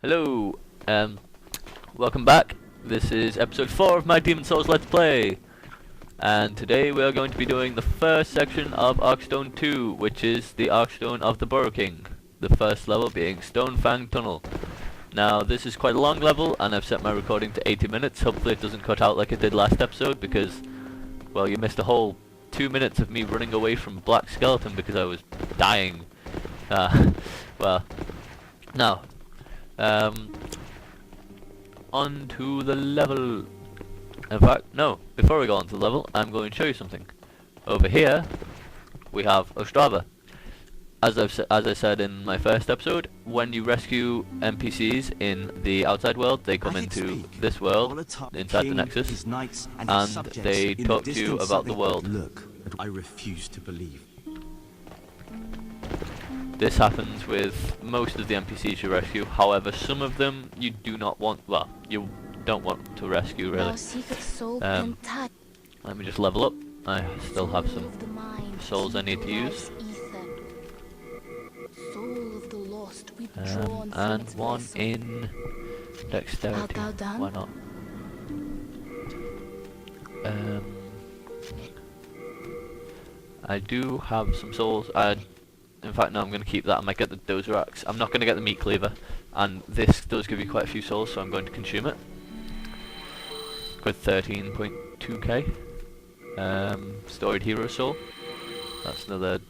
Hello, welcome back. This is episode 4 of my Demon Souls Let's Play. And today we are going to be doing the first section of Arkstone 2, which is the Arkstone of the Burrow King. The first level being Stonefang Tunnel. Now this is quite a long level, and I've set my recording to 80 minutes. Hopefully it doesn't cut out like it did last episode, because, well, you missed a whole 2 minutes of me running away from Black Skeleton because I was dying. Well, now, on to the level. In fact, no, before we go on to the level, I'm going to show you something. Over here, we have Ostrava. As I said in my first episode, when you rescue NPCs in the outside world, they come into this world, inside the Nexus, and they talk to you about the world. Look, I refuse to believe. This happens with most of the NPCs you rescue. However, some of them you do not want. Well, you don't want to rescue really. Let me just level up. I still have some souls I need to use. And one in dexterity. Why not? I do have some souls. In fact, no, I'm going to keep that. I might get the Dozer Axe. I'm not going to get the Meat Cleaver, and this does give you quite a few souls, so I'm going to consume it. With 13.2k. Storied Hero Soul. That's another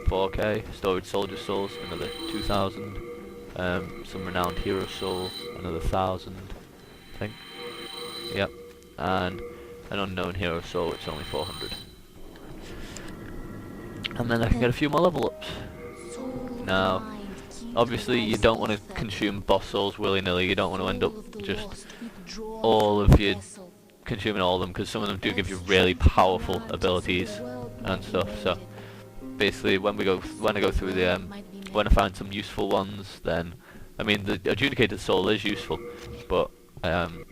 4k. Storied Soldier Souls, another 2,000. Some Renowned Hero Soul, another 1,000, I think. Yep. And an Unknown Hero Soul, which is only 400. And then I can get a few more level ups. Now, obviously you don't want to consume boss souls willy-nilly. You don't want to end up just all of you consuming all of them, because some of them do give you really powerful abilities and stuff. So basically, when I go through the when I find some useful ones, then I mean the adjudicated soul is useful, but in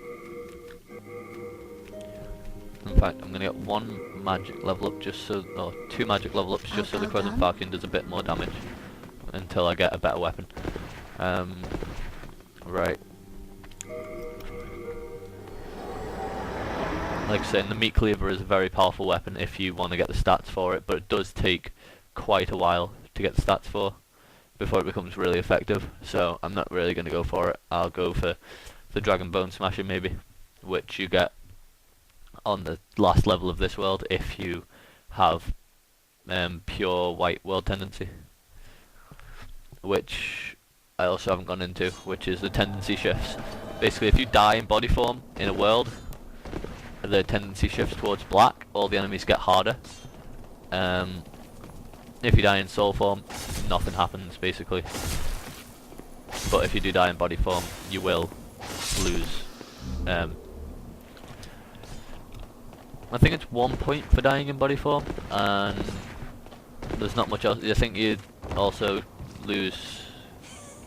fact, I'm gonna get one magic level up just so, or 2 magic level ups just so the Crescent Falcon does a bit more damage until I get a better weapon. Right. Like I said, the Meat Cleaver is a very powerful weapon if you want to get the stats for it, but it does take quite a while to get the stats for before it becomes really effective. So I'm not really going to go for it. I'll go for the Dragon Bone Smasher maybe, which you get on the last level of this world if you have pure white world tendency, which I also haven't gone into, which is the tendency shifts. Basically, if you die in body form in a world, the tendency shifts towards black. All the enemies get harder. If you die in soul form, nothing happens basically. But if you do die in body form, you will lose. I think it's 1 point for dying in body form, and there's not much else. I think you also lose.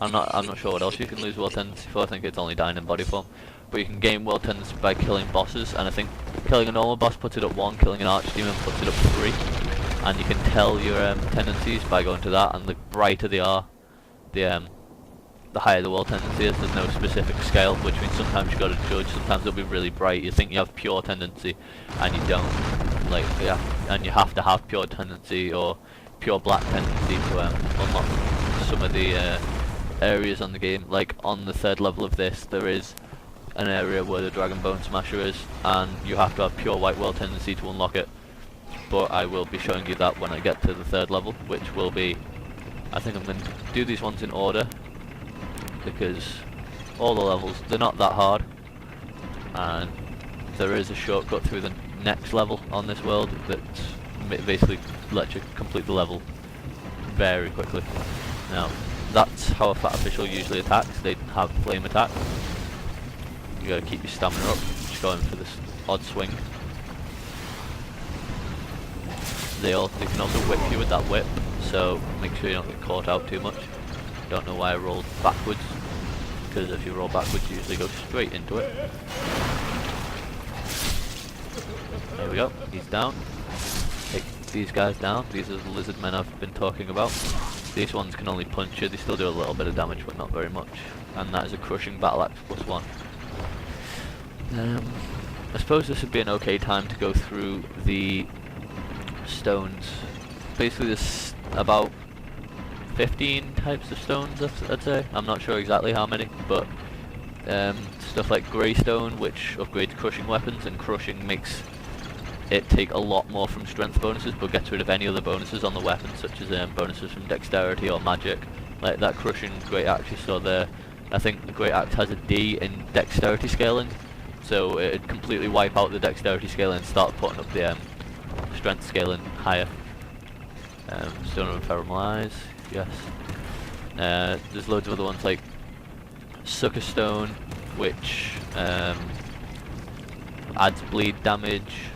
I'm not sure what else you can lose world tendency for. I think it's only dying in body form, but you can gain world tendency by killing bosses, and I think killing a normal boss puts it at 1, killing an archdemon puts it at 3, and you can tell your tendencies by going to that. And the brighter they are, the higher the world tendency is. There's no specific scale, which means sometimes you got to judge. Sometimes it'll be really bright. You think you have pure tendency, and you don't. Like, yeah, and you have to have pure tendency or pure black tendency to unlock some of the areas on the game. Like on the 3rd level of this, there is an area where the Dragon Bone Smasher is, and you have to have pure white world tendency to unlock it. But I will be showing you that when I get to the 3rd level, which will be, I think I'm going to do these ones in order, because all the levels, they're not that hard, and there is a shortcut through the next level on this world that basically lets you complete the level very quickly. Now, that's how a fat official usually attacks. They have flame attack. You gotta keep your stamina up, just going for this odd swing. They can also whip you with that whip, so make sure you don't get caught out too much. Don't know why I rolled backwards, because if you roll backwards you usually go straight into it. There we go, he's down. Take these guys down. These are the lizard men I've been talking about. These ones can only punch you. They still do a little bit of damage, but not very much. And that is a crushing battle axe +1. I suppose this would be an okay time to go through the stones. Basically, there's about 15 types of stones, I'd say. I'm not sure exactly how many, but stuff like greystone, which upgrades crushing weapons, and crushing makes it take a lot more from strength bonuses, but gets rid of any other bonuses on the weapon, such as bonuses from dexterity or magic, like that crushing great axe you saw there. I think the great axe has a D in dexterity scaling, so it'd completely wipe out the dexterity scaling and start putting up the strength scaling higher. Stone of Ephemeral Eyes, yes. There's loads of other ones like Sucker Stone, which adds bleed damage.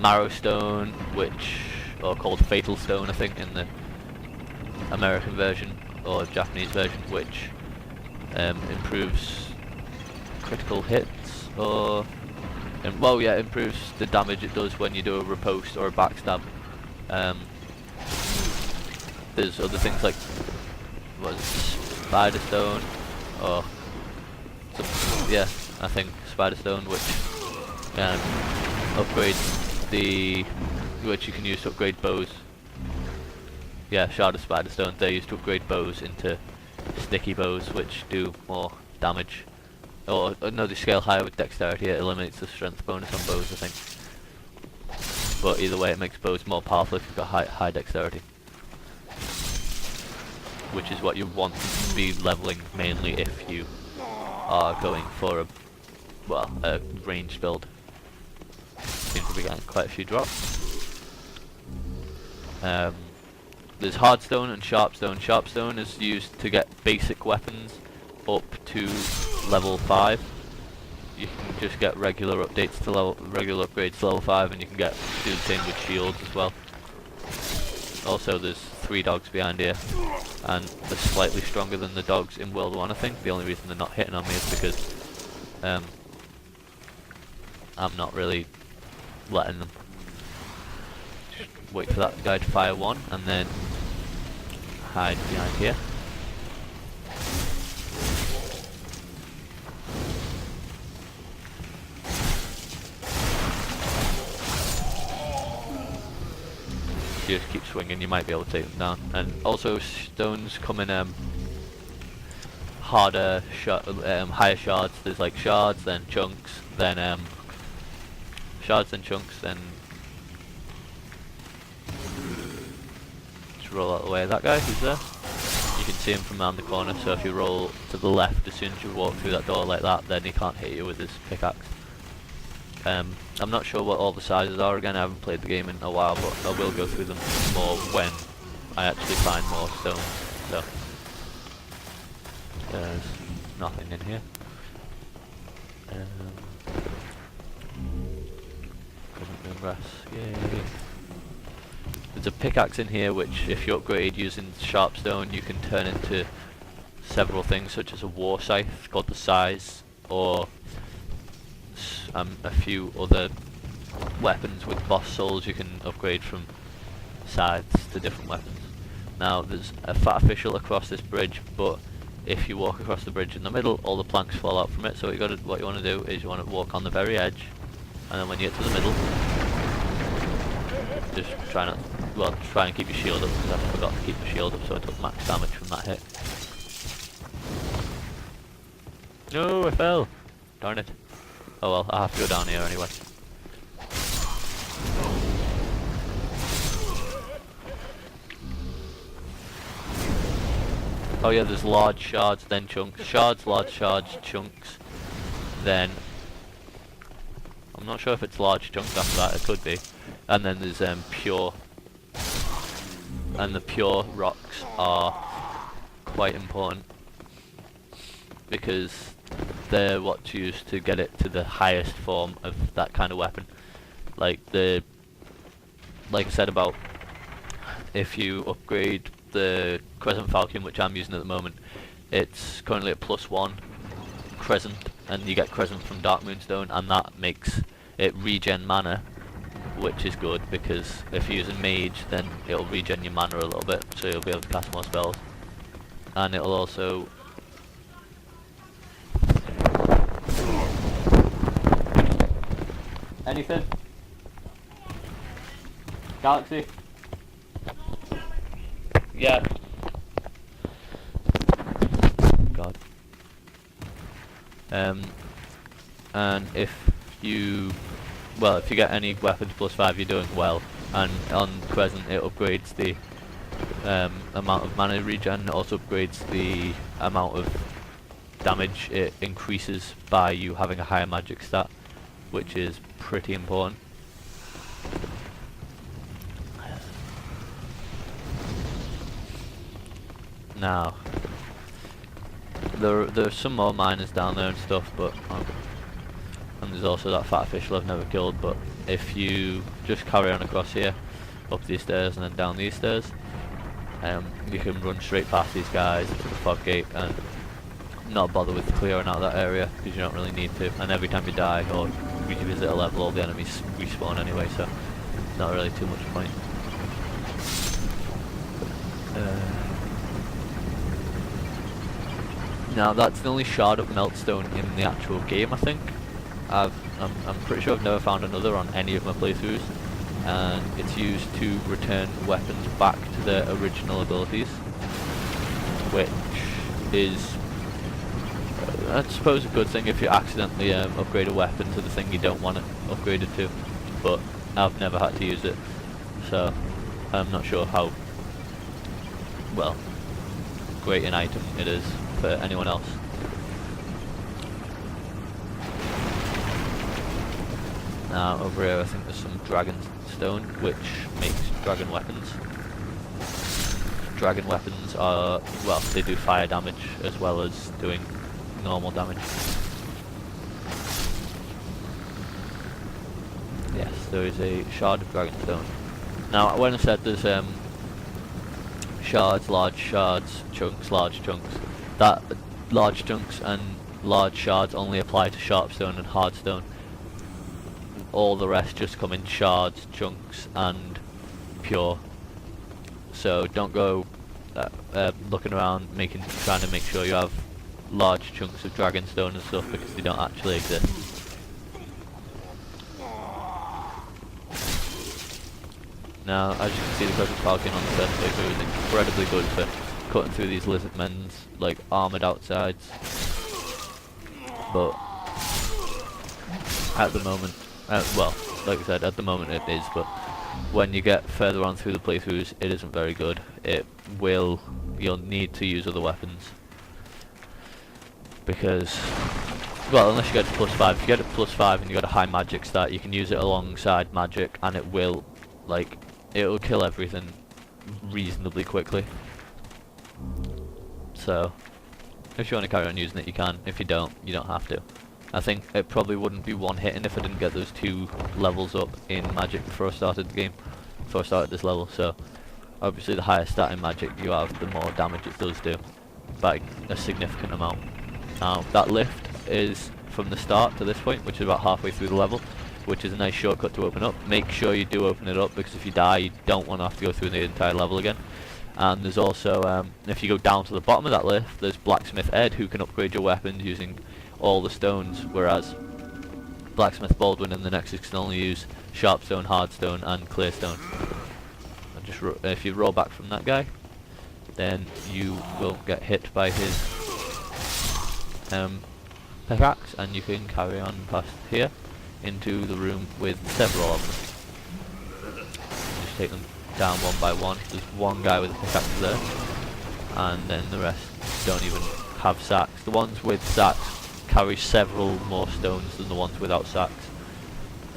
Marrow Stone, which are called Fatal Stone, I think, in the American version or Japanese version, which improves critical hits, or well, yeah, improves the damage it does when you do a riposte or a backstab. There's other things like Spider Stone, or yeah, I think Spider Stone, which upgrades which you can use to upgrade bows. Yeah, Shard of Spider Stone, they're used to upgrade bows into sticky bows, which do more damage. Or no, they scale higher with dexterity. It eliminates the strength bonus on bows, I think. But either way, it makes bows more powerful if you've got high dexterity, which is what you want to be leveling mainly if you are going for a ranged build. Seems to be getting quite a few drops. There's Hardstone and Sharpstone. Sharpstone is used to get basic weapons up to level 5. You can just get regular updates to regular upgrades to level 5, and you can do the same with shields as well. Also, there's 3 dogs behind here, and they're slightly stronger than the dogs in World 1, I think. The only reason they're not hitting on me is because I'm not really letting them. Just wait for that guy to fire one, and then hide behind here. You just keep swinging, you might be able to take them down. And also, stones come in harder, higher shards. There's like shards, then chunks, then shards, then chunks, then just roll out of the way of that guy who's there. You can see him from around the corner, so if you roll to the left as soon as you walk through that door like that, then he can't hit you with his pickaxe. I'm not sure what all the sizes are again, I haven't played the game in a while, but I will go through them more when I actually find more stones. So there's nothing in here. Yay. There's a pickaxe in here which, if you upgrade using Sharpstone, you can turn into several things, such as a war scythe called the Size, or a few other weapons with boss souls you can upgrade from scythes to different weapons. Now there's a fat official across this bridge, but if you walk across the bridge in the middle, all the planks fall out from it. So what you want to do is you want to walk on the very edge, and then when you get to the middle, just try and keep your shield up, because I forgot to keep the shield up, so I took max damage from that hit. No, I fell. Darn it. Oh well, I have to go down here anyway. Oh yeah, there's large shards, then chunks. Shards, large shards, chunks, then I'm not sure if it's large chunks after that, it could be. And then there's pure. And the pure rocks are quite important, because they're what's used to get it to the highest form of that kind of weapon. Like I said about, if you upgrade the Crescent Falcon, which I'm using at the moment, it's currently at +1 Crescent, and you get Crescent from Dark Moonstone, and that makes it regen mana which is good because if you're using mage, then it'll regen your mana a little bit, so you'll be able to cast more spells. And it'll also... Anything? Galaxy? Yeah. God. And if you get any weapons +5, you're doing well. And on Crescent, it upgrades the amount of mana regen. It also upgrades the amount of damage it increases by you having a higher magic stat, which is pretty important. Now, there's some more miners down there and stuff, but and there's also that fat official I've never killed. But if you just carry on across here, up these stairs and then down these stairs, you can run straight past these guys to the fog gate and not bother with clearing out that area because you don't really need to. And every time you die or revisit a level, all the enemies respawn anyway, so not really too much point. Now that's the only shard of meltstone in the actual game, I think. I'm pretty sure I've never found another on any of my playthroughs, and it's used to return weapons back to their original abilities, which is, I suppose, a good thing if you accidentally upgrade a weapon to the thing you don't want it upgraded to, but I've never had to use it, so I'm not sure how, well, great an item it is for anyone else. Now over here I think there's some dragon stone which makes dragon weapons. Dragon weapons are, well, they do fire damage as well as doing normal damage. Yes, there is a shard of dragon stone. Now when I said there's shards, large shards, chunks, large chunks, that large chunks and large shards only apply to sharpstone and hardstone. All the rest just come in shards, chunks and pure. So don't go looking around trying to make sure you have large chunks of dragonstone and stuff, because they don't actually exist. Now, as you can see, the Crescent Falcon on the first playthrough is incredibly good for cutting through these lizard men's like armoured outsides. But at the moment, well, like I said, at the moment it is, but when you get further on through the playthroughs, it isn't very good. You'll need to use other weapons. Because, well, unless you get to +5, if you get to +5 and you got a high magic stat, you can use it alongside magic and it will, it'll kill everything reasonably quickly. So, if you want to carry on using it, you can. If you don't have to. I think it probably wouldn't be one hitting if I didn't get those 2 levels up in magic before I started the game, before I started this level. So obviously the higher stat in magic you have, the more damage it does do by a significant amount. Now that lift is from the start to this point, which is about halfway through the level, which is a nice shortcut to open up. Make sure you do open it up, because if you die you don't want to have to go through the entire level again. And there's also, if you go down to the bottom of that lift, there's Blacksmith Ed, who can upgrade your weapons using all the stones, whereas Blacksmith Baldwin in the Nexus can only use Sharpstone, Hardstone and Clearstone. And just if you roll back from that guy, then you will get hit by his pickaxe, and you can carry on past here into the room with several of them. Just take them down one by one. There's one guy with a pickaxe there, and then the rest don't even have sacks. The ones with sacks carry several more stones than the ones without sacks,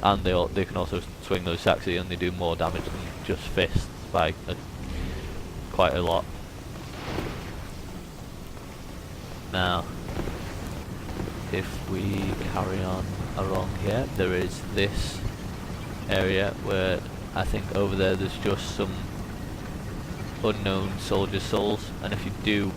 and they can also swing those sacks at you, and they do more damage than just fists by quite a lot. Now, if we carry on along here, there is this area where I think over there's just some unknown soldier souls, and if you do